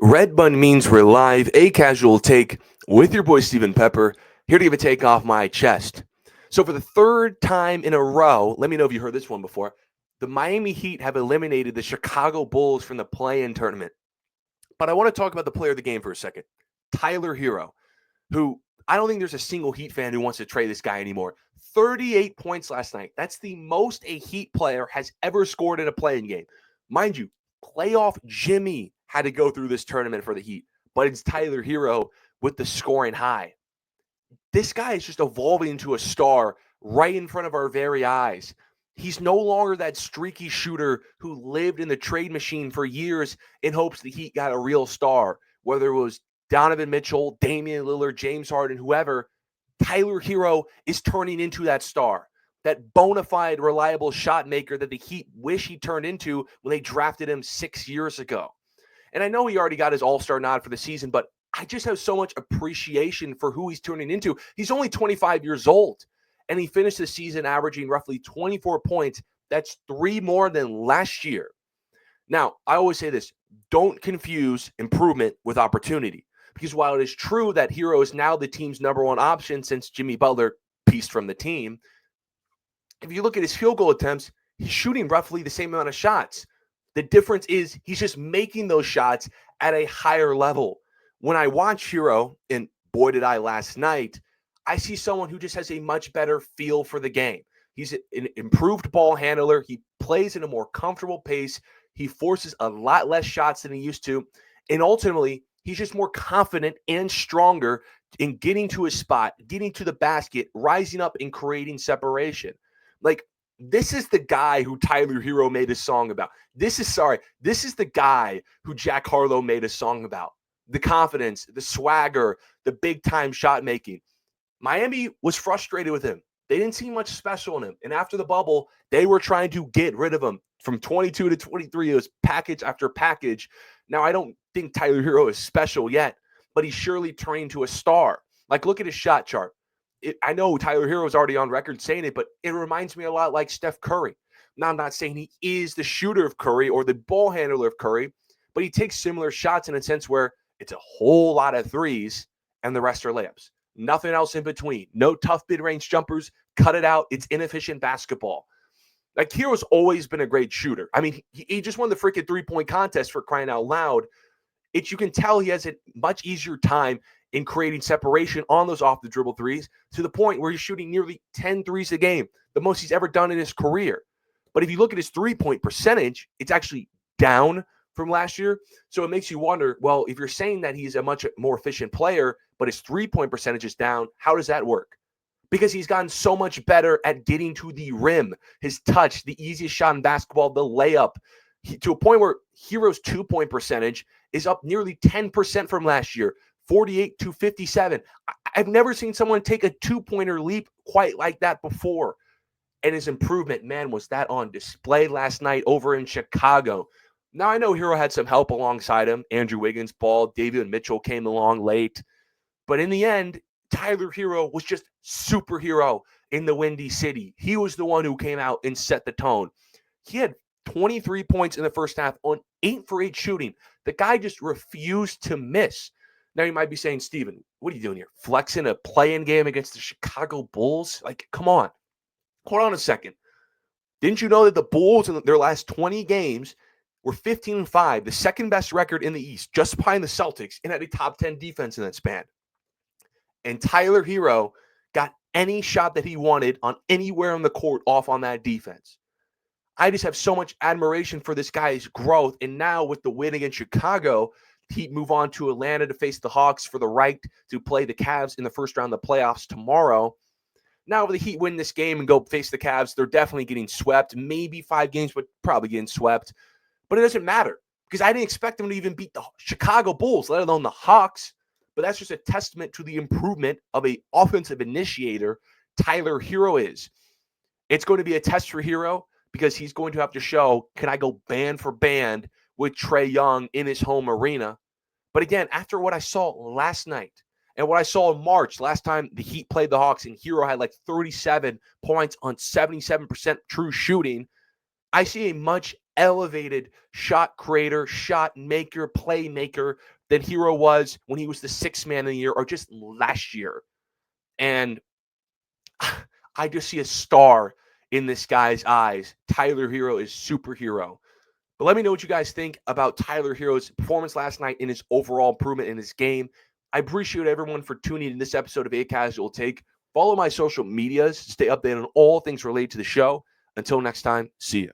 Red Bun means we're live, a casual take with your boy Stephen Pepper, here to give a take off my chest. So for the third time in a row, let me know if you heard this one before, the Miami Heat have eliminated the Chicago Bulls from the play-in tournament. But I want to talk about the player of the game for a second, Tyler Herro, who I don't think there's a single Heat fan who wants to trade this guy anymore. 38 points last night. That's the most a Heat player has ever scored in a play-in game. Mind you, playoff Jimmy had to go through this tournament for the Heat, but it's Tyler Herro with the scoring high. This guy is just evolving into a star right in front of our very eyes. He's no longer that streaky shooter who lived in the trade machine for years in hopes the Heat got a real star, whether it was Donovan Mitchell, Damian Lillard, James Harden, whoever. Tyler Herro is turning into that star, that bona fide, reliable shot maker that the Heat wish he turned into when they drafted him 6 years ago. And I know he already got his all-star nod for the season, but I just have so much appreciation for who he's turning into. He's only 25 years old, and he finished the season averaging roughly 24 points. That's 3 more than last year. Now, I always say this, don't confuse improvement with opportunity. Because while it is true that Herro is now the team's number one option since Jimmy Butler pieced from the team, if you look at his field goal attempts, he's shooting roughly the same amount of shots. The difference is he's just making those shots at a higher level. When I watch Herro, and boy did I last night, I see someone who just has a much better feel for the game. He's an improved ball handler. He plays in a more comfortable pace. He forces a lot less shots than he used to. And ultimately, he's just more confident and stronger in getting to his spot, getting to the basket, rising up and creating separation. Like, this is the guy who Tyler Herro made a song about. This is the guy who Jack Harlow made a song about. The confidence, the swagger, the big-time shot making. Miami was frustrated with him. They didn't see much special in him. And after the bubble, they were trying to get rid of him. From 22 to 23, it was package after package. Now, I don't think Tyler Herro is special yet, but he's surely turning into a star. Like, look at his shot chart. I know Tyler Herro is already on record saying it, but it reminds me a lot like Steph Curry. Now, I'm not saying he is the shooter of Curry or the ball handler of Curry, but he takes similar shots in a sense where it's a whole lot of threes and the rest are layups. Nothing else in between. No tough mid-range jumpers. Cut it out. It's inefficient basketball. Like, Herro's always been a great shooter. I mean, he just won the freaking three-point contest for crying out loud. You can tell he has a much easier time in creating separation on those off-the-dribble threes to the point where he's shooting nearly 10 threes a game, the most he's ever done in his career. But if you look at his three-point percentage, it's actually down from last year. So it makes you wonder, well, if you're saying that he's a much more efficient player, but his three-point percentage is down, how does that work? Because he's gotten so much better at getting to the rim, his touch, the easiest shot in basketball, the layup, to a point where Herro's two-point percentage is up nearly 10% from last year, 48 to 57. I've never seen someone take a two-pointer leap quite like that before. And his improvement, man, was that on display last night over in Chicago. Now, I know Herro had some help alongside him. Andrew Wiggins ball, David Mitchell came along late. But in the end, Tyler Herro was just superhero in the Windy City. He was the one who came out and set the tone. He had 23 points in the first half on 8 for 8 shooting. The guy just refused to miss. Now, you might be saying, Steven, what are you doing here? Flexing a play-in game against the Chicago Bulls? Like, come on. Hold on a second. Didn't you know that the Bulls in their last 20 games were 15-5, the second best record in the East, just behind the Celtics, and had a top 10 defense in that span? And Tyler Herro got any shot that he wanted on anywhere on the court off on that defense. I just have so much admiration for this guy's growth. And now with the win against Chicago, Heat move on to Atlanta to face the Hawks for the right to play the Cavs in the first round of the playoffs tomorrow. Now, if the Heat win this game and go face the Cavs, they're definitely getting swept. Maybe 5 games, but probably getting swept. But it doesn't matter because I didn't expect them to even beat the Chicago Bulls, let alone the Hawks. But that's just a testament to the improvement of an offensive initiator Tyler Herro is. It's going to be a test for Herro because he's going to have to show, can I go band for band with Trae Young in his home arena? But again, after what I saw last night and what I saw in March, last time the Heat played the Hawks and Herro had like 37 points on 77% true shooting, I see a much elevated shot creator, shot maker, playmaker than Herro was when he was the sixth man of the year or just last year. And I just see a star in this guy's eyes. Tyler Herro is superhero. But let me know what you guys think about Tyler Herro's performance last night and his overall improvement in his game. I appreciate everyone for tuning in this episode of A Casual Take. Follow my social medias to stay updated on all things related to the show. Until next time, see you.